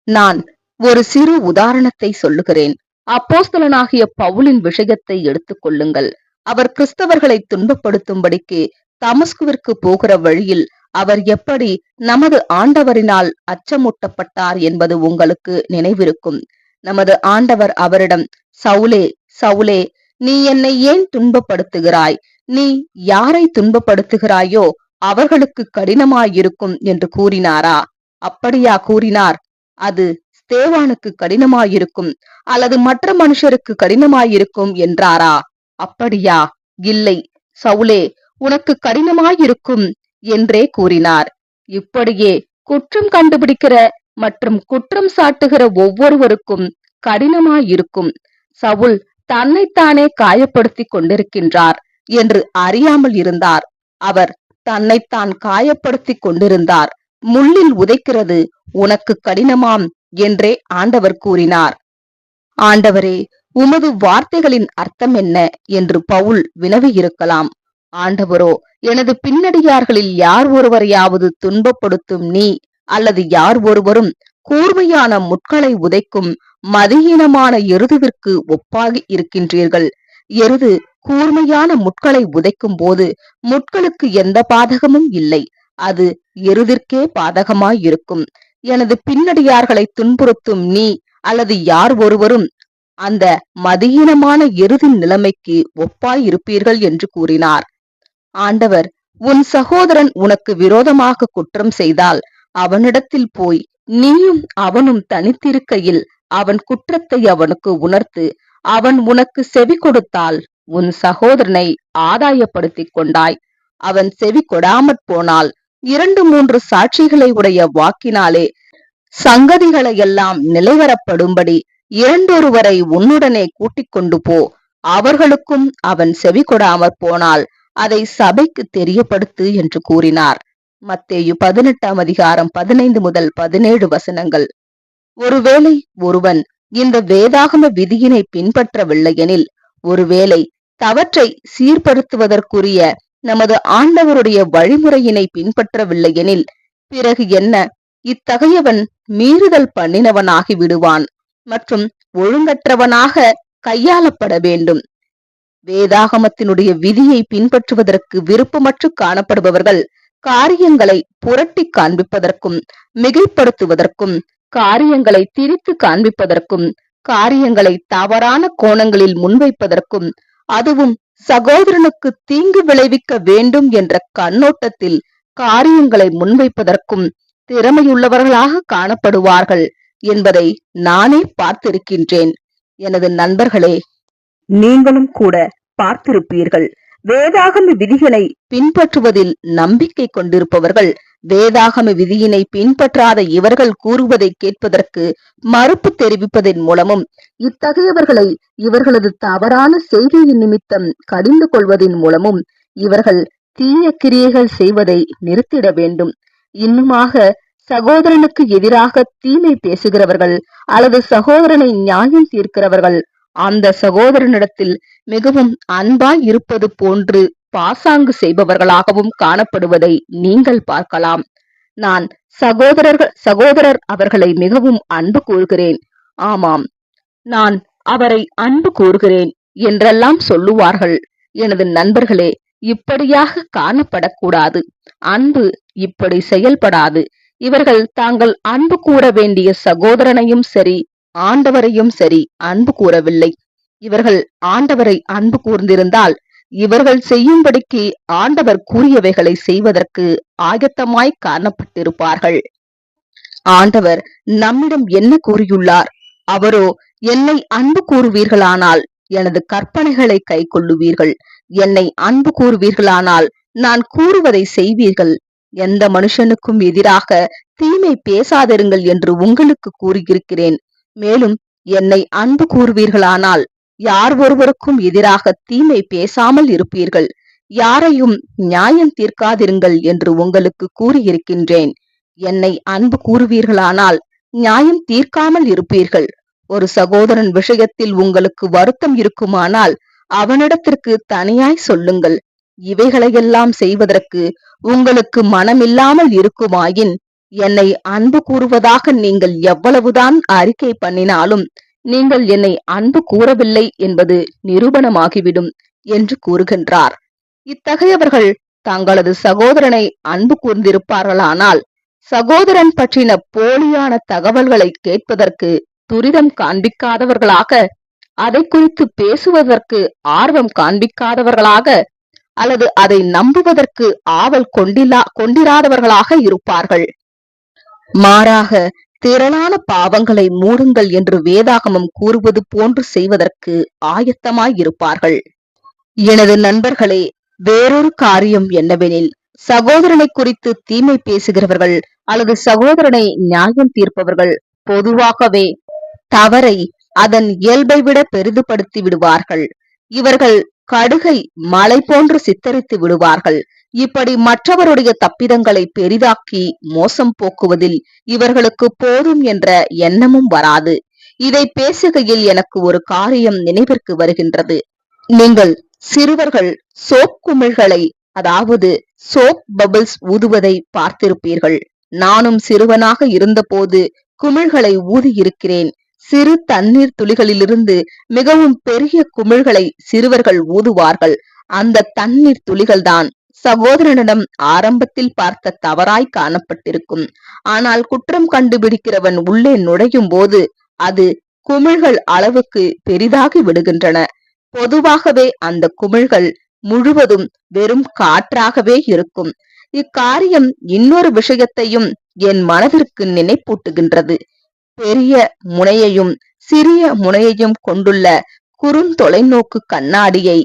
நான் ஒரு சிறு உதாரணத்தை சொல்லுகிறேன். அப்போஸ்தலனாகிய பவுலின் விஷயத்தை எடுத்துக் கொள்ளுங்கள். அவர் கிறிஸ்தவர்களை துன்பப்படுத்தும்படிக்கு தமஸ்குவிற்கு போகிற வழியில் அவர் எப்படி நமது ஆண்டவரினால் அச்சமூட்டப்பட்டார் என்பது உங்களுக்கு நினைவிருக்கும். நமது ஆண்டவர் அவரிடம், சவுலே சவுலே, நீ என்னை ஏன் துன்பப்படுத்துகிறாய்? நீ யாரை துன்பப்படுத்துகிறாயோ அவர்களுக்கு கடினமாயிருக்கும் என்று கூறினாரா? அப்படியா கூறினார்? அது ஸ்தேவானுக்கு கடினமாயிருக்கும் அல்லது மற்ற மனுஷருக்கு கடினமாயிருக்கும் என்றாரா? அப்படியா? இல்லை, சவுலே, உனக்கு கடினமாயிருக்கும் என்றே கூறினார். இப்படியே குற்றம் கண்டுபிடிக்கிற மற்றும் குற்றம் சாட்டுகிற ஒவ்வொருவருக்கும் கடினமாயிருக்கும். சவுல் தன்னைத்தானே காயப்படுத்திக் கொண்டிருக்கின்றார் என்று அறியாமல் இருந்தார். அவர் தன்னைத்தான் காயப்படுத்திக் கொண்டிருந்தார். முள்ளில் உதைக்கிறது உனக்கு கடினமாம் என்றே ஆண்டவர் கூறினார். ஆண்டவரே, உமது வார்த்தைகளின் அர்த்தம் என்ன என்று பவுல் வினவியிருக்கலாம். ஆண்டவரோ, எனது பின்னடியார்களில் யார் ஒருவரையாவது துன்பப்படுத்தும் நீ அல்லது யார் ஒருவரும் கூர்மையான முட்களை உதைக்கும் மதியீனமான எருதுவிற்கு ஒப்பாகி இருக்கின்றீர்கள். எருது கூர்மையான முட்களை உதைக்கும் போது முட்களுக்கு எந்த பாதகமும் இல்லை, அது எருதிற்கே பாதகமாயிருக்கும். எனது பின்னடியார்களை துன்புறுத்தும் நீ அல்லது யார் ஒருவரும் அந்த மதியீனமான எருதின் நிலைமைக்கு ஒப்பாயிருப்பீர்கள் என்று கூறினார். ஆண்டவர், உன் சகோதரன் உனக்கு விரோதமாக குற்றம் செய்தால் அவனிடத்தில் போய் நீயும் அவனும் தனித்திருக்கையில் அவன் குற்றத்தை அவனுக்கு உணர்த்து. அவன் உனக்கு செவி கொடுத்தால் உன் சகோதரனை ஆதாயப்படுத்திக் கொண்டாய். அவன் செவி கொடாமற் போனால் 2-3 சாட்சிகளை உடைய வாக்கினாலே சங்கதிகளை எல்லாம் நிலைவரப்படும்படி 2-1 உன்னுடனே கூட்டிக் கொண்டு போ. அவர்களுக்கும் அவன் செவி கொடாமற் போனால் அதை சபைக்கு தெரியப்படுத்து என்று கூறினார். மத்தேயு 18:15-17 ஒருவேளை ஒருவன் இந்த வேதாகம விதியினை பின்பற்றவில்லையெனில், ஒருவேளை தவற்றை சீர்படுத்துவதற்குரிய நமது ஆண்டவருடைய வழிமுறையினை பின்பற்றவில்லையெனில், பிறகு என்ன? இத்தகையவன் மீறுதல் பண்ணினவனாகி விடுவான் மற்றும் ஒழுங்கற்றவனாக கையாளப்பட வேண்டும். வேதாகமத்தினுடைய விதியை பின்பற்றுவதற்கு விருப்பமற்று காணப்படுபவர்கள் காரியங்களை புரட்டி காண்பிப்பதற்கும் மிகைப்படுத்துவதற்கும் காரியங்களை திரித்து காண்பிப்பதற்கும் காரியங்களை தவறான கோணங்களில் முன்வைப்பதற்கும் அதுவும் சகோதரனுக்கு தீங்கு விளைவிக்க வேண்டும் என்ற கண்ணோட்டத்தில் காரியங்களை முன்வைப்பதற்கும் திறமையுள்ளவர்களாக காணப்படுவார்கள் என்பதை நானே பார்த்திருக்கின்றேன். எனது நண்பர்களே, நீங்களும் கூட பார்த்திருப்பீர்கள். வேதாகம விதிகளை பின்பற்றுவதில் நம்பிக்கை கொண்டிருப்பவர்கள் வேதாகம விதியினை பின்பற்றாத இவர்கள் கூறுவதை கேட்பதற்கு மறுப்பு தெரிவிப்பதன் மூலமும் இத்தகையவர்களை இவர்களது தவறான செய்கையின் நிமித்தம் கடிந்து கொள்வதன் மூலமும் இவர்கள் தீய கிரியைகள் செய்வதை நிறுத்திட வேண்டும். இன்னுமாக சகோதரனுக்கு எதிராக தீமை பேசுகிறவர்கள் அல்லது சகோதரனை நியாயம் தீர்க்கிறவர்கள் அந்த சகோதரனிடத்தில் மிகவும் அன்பாய் இருப்பது போன்று பாசாங்கு செய்பவர்களாகவும் காணப்படுவதை நீங்கள் பார்க்கலாம். நான் சகோதரர் அவர்களை மிகவும் அன்பு கூறுகிறேன், ஆமாம், நான் அவரை அன்பு கூறுகிறேன் என்றெல்லாம் சொல்லுவார்கள். எனது நண்பர்களே, இப்படியாக காணப்படக்கூடாது. அன்பு இப்படி செயல்படாது. இவர்கள் தாங்கள் அன்பு கூற வேண்டிய சகோதரனையும் சரி ஆண்டவரையும் சரி அன்பு கூறவில்லை. இவர்கள் ஆண்டவரை அன்பு கூர்ந்திருந்தால் இவர்கள் செய்யும்படிக்கு ஆண்டவர் கூறியவைகளை செய்வதற்கு ஆயத்தமாய் காணப்பட்டிருப்பார்கள். ஆண்டவர் நம்மிடம் என்ன கூறியுள்ளார்? அவரோ, என்னை அன்பு கூறுவீர்களானால் எனது கற்பனைகளை கை கொள்ளுவீர்கள். என்னை அன்பு கூறுவீர்களானால் நான் கூறுவதை செய்வீர்கள். எந்த மனுஷனுக்கும் எதிராக தீமை பேசாதிருங்கள் என்று உங்களுக்கு கூறியிருக்கிறேன். மேலும் என்னை அன்பு கூறுவீர்களானால் யார் ஒருவருக்கும் எதிராக தீமை பேசாமல் இருப்பீர்கள். யாரையும் நியாயம் தீர்க்காதிருங்கள் என்று உங்களுக்கு கூறியிருக்கின்றேன். என்னை அன்பு கூறுவீர்களானால் நியாயம் தீர்க்காமல் இருப்பீர்கள். ஒரு சகோதரன் விஷயத்தில் உங்களுக்கு வருத்தம் இருக்குமானால் அவனிடத்திற்கு தனியாய் சொல்லுங்கள். இவைகளையெல்லாம் செய்வதற்கு உங்களுக்கு மனமில்லாமல் இருக்குமாயின் என்னை அன்பு கூறுவதாக நீங்கள் எவ்வளவுதான் அறிக்கை பண்ணினாலும் நீங்கள் என்னை அன்பு கூறவில்லை என்பது நிரூபணமாகிவிடும் என்று கூறுகின்றார். இத்தகையவர்கள் தங்களது சகோதரனை அன்பு கூர்ந்திருப்பார்களானால் சகோதரன் பற்றின போலியான தகவல்களை கேட்பதற்கு துரிதம் காண்பிக்காதவர்களாக, அதை குறித்து பேசுவதற்கு ஆர்வம் காண்பிக்காதவர்களாக, அல்லது அதை நம்புவதற்கு ஆவல் கொண்டிராதவர்களாக இருப்பார்கள். மாறாக திரளான பாவங்களை மூடுங்கள் என்று வேதாகமம் கூறுவது போன்று செய்வதற்கு ஆயத்தமாயிருப்பார்கள். எனது நண்பர்களே, வேறொரு காரியம் என்னவெனில், சகோதரனை குறித்து தீமை பேசுகிறவர்கள் அல்லது சகோதரனை நியாயம் தீர்ப்பவர்கள் பொதுவாகவே தவறை அதன் இயல்பை விட பெரிதுபடுத்தி விடுவார்கள். இவர்கள் கடுகை மலை போன்று சித்தரித்து விடுவார்கள். இப்படி மற்றவருடைய தப்பிதங்களை பெரிதாக்கி மோசம் போக்குவதில் இவர்களுக்கு போதும் என்ற எண்ணமும் வராது. இதை பேசுகையில் எனக்கு ஒரு காரியம் நினைவிற்கு வருகின்றது. நீங்கள் சிறுவர்கள் சோப் குமிழ்களை, அதாவது சோப் பபிள்ஸ் ஊதுவதை பார்த்திருப்பீர்கள். நானும் சிறுவனாக இருந்தபோது குமிழ்களை ஊதி இருக்கிறேன். சிறு தண்ணீர் துளிகளிலிருந்து மிகவும் பெரிய குமிழ்களை சிறுவர்கள் ஊதுவார்கள். அந்த தண்ணீர் துளிகள்தான் சகோதரனிடம் ஆரம்பத்தில் பார்த்த தவறாய் காணப்பட்டிருக்கும். ஆனால் குற்றம் கண்டுபிடிக்கிறவன் உள்ளே நுழையும் போது அது குமிழ்கள் அளவுக்கு பெரிதாகி விடுகின்றன. பொதுவாகவே அந்த குமிழ்கள் முழுவதும் வெறும் காற்றாகவே இருக்கும். இக்காரியம் இன்னொரு விஷயத்தையும் என் மனதிற்கு நினைப்பூட்டுகின்றது. பெரிய முனையையும் சிறிய முனையையும் கொண்டுள்ள குறுந்தொலைநோக்கு கண்ணாடியை,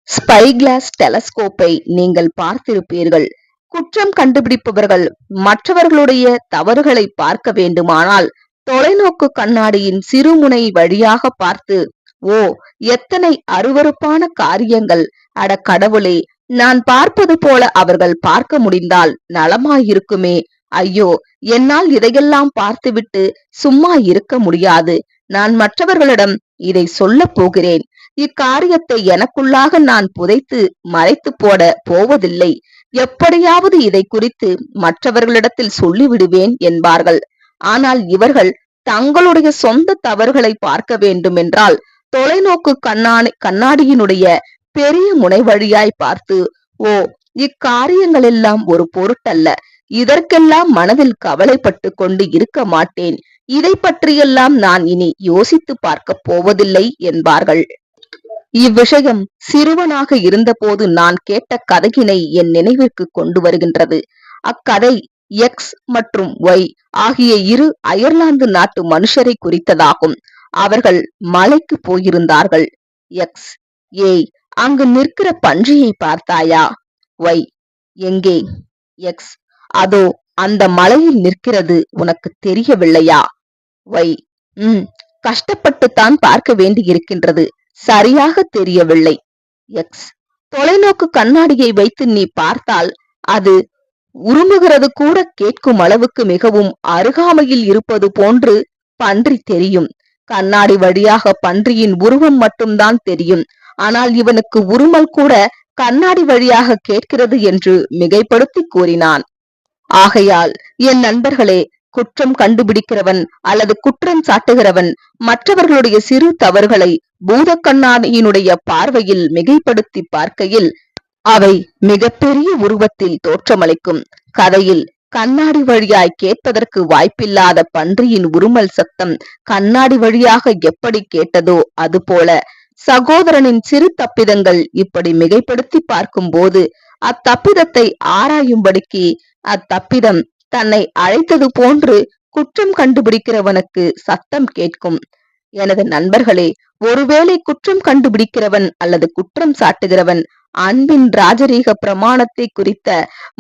ஸ்பைகிளாஸ் டெலஸ்கோப்பை நீங்கள் பார்த்திருப்பீர்கள். குற்றம் கண்டுபிடிப்பவர்கள் மற்றவர்களுடைய தவறுகளை பார்க்க வேண்டுமானால் தொலைநோக்கு கண்ணாடியின் சிறுமுனை வழியாக பார்த்து, ஓ, எத்தனை அருவருப்பான காரியங்கள்! அட கடவுளே, நான் பார்ப்பது போல அவர்கள் பார்க்க முடிந்தால் நலமாயிருக்குமே. ஐயோ, என்னால் இதையெல்லாம் பார்த்துவிட்டு சும்மா இருக்க முடியாது. நான் மற்றவர்களிடம் இதை சொல்ல போகிறேன். இக்காரியத்தை எனக்குள்ளாக நான் புதைத்து மறைத்து போட போவதில்லை. எப்படியாவது இதை குறித்து மற்றவர்களிடத்தில் சொல்லிவிடுவேன் என்பார்கள். ஆனால் இவர்கள் தங்களுடைய சொந்த தவறுகளை பார்க்க வேண்டும் என்றால் தொலைநோக்கு கண்ணாடியினுடைய பெரிய முனை வழியாய் பார்த்து, ஓ, இக்காரியங்கள் எல்லாம் ஒரு பொருட்டல்ல, இதற்கெல்லாம் மனதில் கவலைப்பட்டு கொண்டு இருக்க மாட்டேன், இதை பற்றியெல்லாம் நான் இனி யோசித்து பார்க்க போவதில்லை என்பார்கள். இவ்விஷயம் சிறுவனாக இருந்தபோது நான் கேட்ட கதையினை என் நினைவிற்கு கொண்டு வருகின்றது. அக்கதை எக்ஸ் மற்றும் ஒய் ஆகிய இரு அயர்லாந்து நாட்டு மனுஷரை குறித்ததாகும். அவர்கள் மலைக்கு போயிருந்தார்கள். எக்ஸ்: ஏய், அங்கு நிற்கிற பன்றியை பார்த்தாயா? ஒய்: எங்கே? எக்ஸ்: அதோ அந்த மலையில் நிற்கிறது, உனக்கு தெரியவில்லையா? ஒய்: கஷ்டப்பட்டுத்தான் பார்க்க வேண்டியிருக்கின்றது, சரியாக தெரியவில்லை. எக்ஸ்: தொலைநோக்கு கண்ணாடியை வைத்து நீ பார்த்தால் அது உருமுகிறது கூட கேட்கும் அளவுக்கு மிகவும் அருகாமையில் இருப்பது போன்று பன்றி தெரியும். கண்ணாடி வழியாக பன்றியின் உருவம் மட்டும்தான் தெரியும். ஆனால் இவனுக்கு உருமல் கூட கண்ணாடி வழியாக கேட்கிறது என்று மிகைப்படுத்தி கூறினான். ஆகையால் என் நண்பர்களே, குற்றம் கண்டுபிடிக்கிறவன் அல்லது குற்றம் சாட்டுகிறவன் மற்றவர்களுடைய சிறு தவறுகளை பூத கண்ணாடியினுடைய பார்வையில் மிகைப்படுத்தி பார்க்கையில் அவை மிகப்பெரிய உருவத்தில் தோற்றமளிக்கும். கதையில் கண்ணாடி வழியாய் கேட்பதற்கு வாய்ப்பில்லாத பன்றியின் உருமல் சத்தம் கண்ணாடி வழியாக எப்படி கேட்டதோ அதுபோல சகோதரனின் சிறு தப்பிதங்கள் இப்படி மிகைப்படுத்தி பார்க்கும் போது அத்தப்பிதத்தை ஆராயும்படிக்கு அத்தப்பிதம் தன்னை அழைத்தது போன்று குற்றம் கண்டுபிடிக்கிறவனுக்கு சத்தம் கேட்கும். எனது நண்பர்களே, ஒருவேளை குற்றம் கண்டுபிடிக்கிறவன் அல்லது குற்றம் சாட்டுகிறவன் அன்பின் ராஜரீக பிரமாணத்தை குறித்த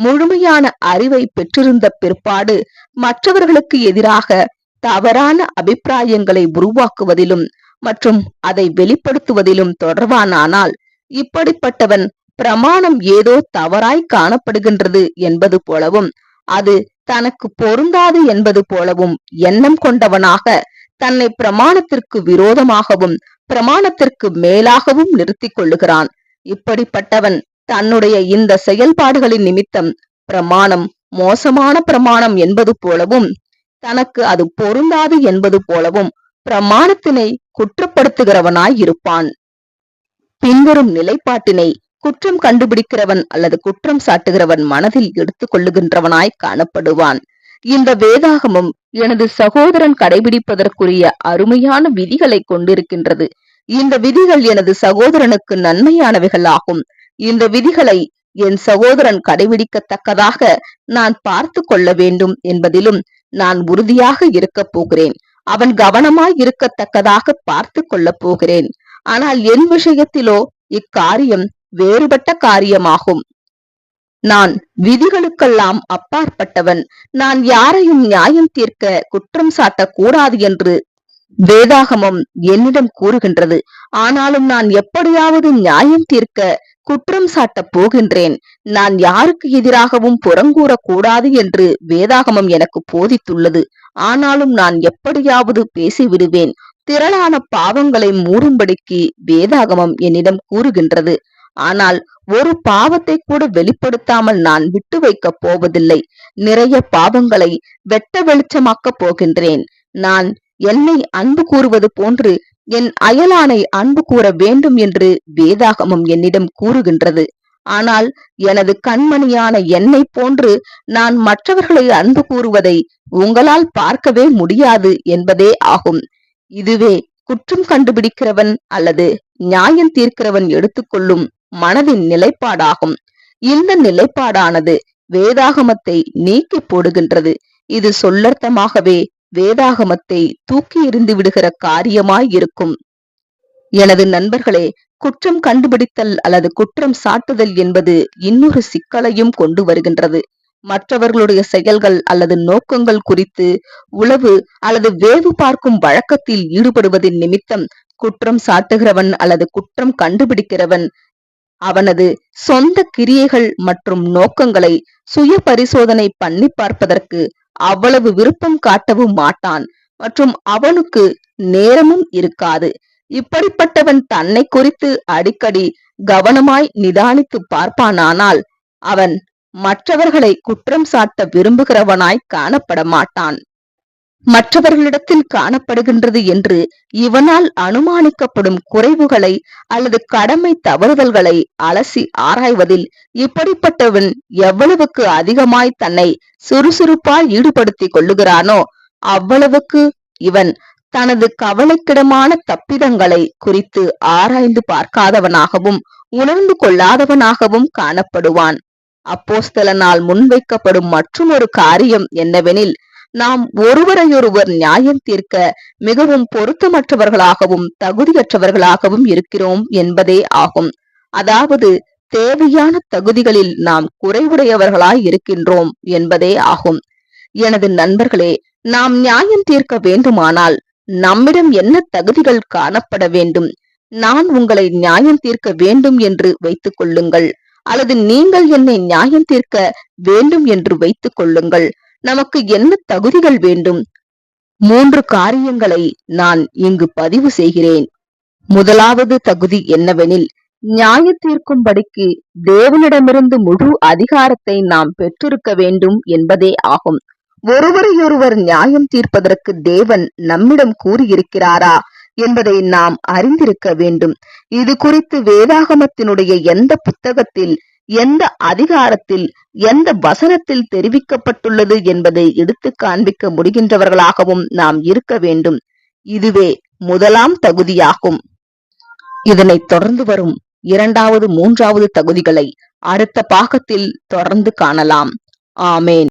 முழுமையான அறிவை பெற்றிருந்த பிற்பாடு மற்றவர்களுக்கு எதிராக தவறான அபிப்பிராயங்களை உருவாக்குவதிலும் மற்றும் அதை வெளிப்படுத்துவதிலும் தொடர்வானால், இப்படிப்பட்டவன் பிரமாணம் ஏதோ தவறாய் காணப்படுகின்றது என்பது போலவும் அது தனக்கு பொருந்தாது என்பது போலவும் எண்ணம் கொண்டவனாக தன்னை பிரமாணத்திற்கு விரோதமாகவும் பிரமாணத்திற்கு மேலாகவும் நிறுத்திக் கொள்ளுகிறான். இப்படிப்பட்டவன் தன்னுடைய இந்த செயல்பாடுகளின் நிமித்தம் பிரமாணம் மோசமான பிரமாணம் என்பது போலவும் தனக்கு அது பொருந்தாது என்பது போலவும் பிரமாணத்தினை குற்றப்படுத்துகிறவனாய் இருப்பான். பின்வரும் நிலைப்பாட்டினை குற்றம் கண்டுபிடிக்கிறவன் அல்லது குற்றம் சாட்டுகிறவன் மனதில் எடுத்துக் கொள்ளுகின்றவனாய் காணப்படுவான். இந்த வேதாகமம் எனது சகோதரன் கடைபிடிப்பதற்குரிய அருமையான விதிகளை கொண்டிருக்கின்றது. இந்த விதிகள் எனது சகோதரனுக்கு நன்மையானவைகள் ஆகும். இந்த விதிகளை என் சகோதரன் கடைபிடிக்கத்தக்கதாக நான் பார்த்து கொள்ள வேண்டும் என்பதிலும் நான் உறுதியாக இருக்க போகிறேன். அவன் கவனமாய் இருக்கத்தக்கதாக பார்த்து கொள்ள போகிறேன். ஆனால் என் விஷயத்திலோ இக்காரியம் வேறுபட்ட காரியமாகும். நான் விதிகளுக்கெல்லாம் அப்பாற்பட்டவன். நான் யாரையும் நியாயம் தீர்க்க குற்றம் சாட்டக்கூடாது என்று வேதாகமம் என்னிடம் கூறுகின்றது. ஆனாலும் நான் எப்படியாவது நியாயம் தீர்க்க குற்றம் சாட்டப் போகின்றேன். நான் யாருக்கு எதிராகவும் புறங்கூறக்கூடாது என்று வேதாகமம் எனக்கு போதித்துள்ளது. ஆனாலும் நான் எப்படியாவது பேசிவிடுவேன். திரளான பாவங்களை மூடும்படிக்கு வேதாகமம் என்னிடம் கூறுகின்றது. ஆனால் ஒரு பாவத்தை கூட வெளிப்படுத்தாமல் நான் விட்டு வைக்கப் போவதில்லை. நிறைய பாவங்களை வெட்ட வெளிச்சமாக்கப் போகின்றேன். நான் என்னை அன்பு கூறுவது போன்று என் அயலானை அன்பு கூற வேண்டும் என்று வேதாகமம் என்னிடம் கூறுகின்றது. ஆனால் எனது கண்மணியான என்னை போன்று நான் மற்றவர்களை அன்பு கூறுவதை உங்களால் பார்க்கவே முடியாது என்பதே ஆகும். இதுவே குற்றம் கண்டுபிடிக்கிறவன் அல்லது நியாயம் தீர்க்கிறவன் எடுத்துக்கொள்ளும் மனதின் நிலைப்பாடாகும். இந்த நிலைப்பாடானது வேதாகமத்தை நீக்கி போடுகின்றது. இது சொல்லர்த்தமாகவே வேதாகமத்தை தூக்கி எறிந்து விடுகிற காரியமாய் இருக்கும். எனது நண்பர்களே, குற்றம் கண்டுபிடித்தல் அல்லது குற்றம் சாட்டுதல் என்பது இன்னொரு சிக்கலையும் கொண்டு வருகின்றது. மற்றவர்களுடைய செயல்கள் அல்லது நோக்கங்கள் குறித்து உளவு அல்லது வேவு பார்க்கும் வழக்கத்தில் ஈடுபடுவதின் நிமித்தம் குற்றம் சாட்டுகிறவன் அல்லது குற்றம் கண்டுபிடிக்கிறவன் அவனது சொந்த கிரியைகள் மற்றும் நோக்கங்களை சுய பரிசோதனை பண்ணி பார்ப்பதற்கு அவ்வளவு விருப்பம் காட்டவும் மாட்டான் மற்றும் அவனுக்கு நேரமும் இருக்காது. இப்படிப்பட்டவன் தன்னை குறித்து அடிக்கடி கவனமாய் நிதானித்து பார்ப்பானானால் அவன் மற்றவர்களை குற்றம் சாட்ட விரும்புகிறவனாய் காணப்பட மாட்டான். மற்றவர்களிடத்தில் காணப்படுகின்றது என்று இவனால் அனுமானிக்கப்படும் குறைவுகளை அல்லது கடமை தவறுதல்களை அலசி ஆராய்வதில் இப்படிப்பட்டவன் எவ்வளவுக்கு அதிகமாய் தன்னை சுறுசுறுப்பாய் ஈடுபடுத்திக் கொள்ளுகிறானோ அவ்வளவுக்கு இவன் தனது கவலைக்கிடமான தப்பிதங்களை குறித்து ஆராய்ந்து பார்க்காதவனாகவும் உணர்ந்து கொள்ளாதவனாகவும் காணப்படுவான். அப்போஸ்தலனால் முன்வைக்கப்படும் மற்றொரு காரியம் என்னவெனில், நாம் ஒருவரையொருவர் நியாயம் தீர்க்க மிகவும் பொருத்தமற்றவர்களாகவும் தகுதியற்றவர்களாகவும் இருக்கிறோம் என்பதே ஆகும். அதாவது தேவையான தகுதிகளில் நாம் குறைவுடையவர்களாய் இருக்கின்றோம் என்பதே ஆகும். எனது நண்பர்களே, நாம் நியாயம் தீர்க்க வேண்டுமானால் நம்மிடம் என்ன தகுதிகள் காணப்பட வேண்டும்? நான் உங்களை நியாயம் தீர்க்க வேண்டும் என்று வைத்துக் கொள்ளுங்கள், அல்லது நீங்கள் என்னை நியாயம் தீர்க்க வேண்டும் என்று வைத்துக் கொள்ளுங்கள். நமக்கு என்ன தகுதிகள் வேண்டும்? 3 காரியங்களை நான் இங்கு பதிவு செய்கிறேன். முதலாவது தகுதி என்னவெனில், நியாய தீர்க்கும்படிக்கு தேவனிடமிருந்து முழு அதிகாரத்தை நாம் பெற்றிருக்க வேண்டும் என்பதே ஆகும். ஒருவரையொருவர் நியாயம் தீர்ப்பதற்கு தேவன் நம்மிடம் கூறியிருக்கிறாரா என்பதை நாம் அறிந்திருக்க வேண்டும். இது குறித்து வேதாகமத்தினுடைய எந்த புத்தகத்தில், எந்த அதிகாரத்தில், எந்த வசனத்தில் தெரிவிக்கப்பட்டுள்ளது என்பதை எடுத்து காண்பிக்க முடிகின்றவர்களாகவும் நாம் இருக்க வேண்டும். இதுவே முதலாம் தகுதியாகும். இதனைத் தொடர்ந்து வரும் 2வது 3வது தகுதிகளை அடுத்த பாகத்தில் தொடர்ந்து காணலாம். ஆமேன்.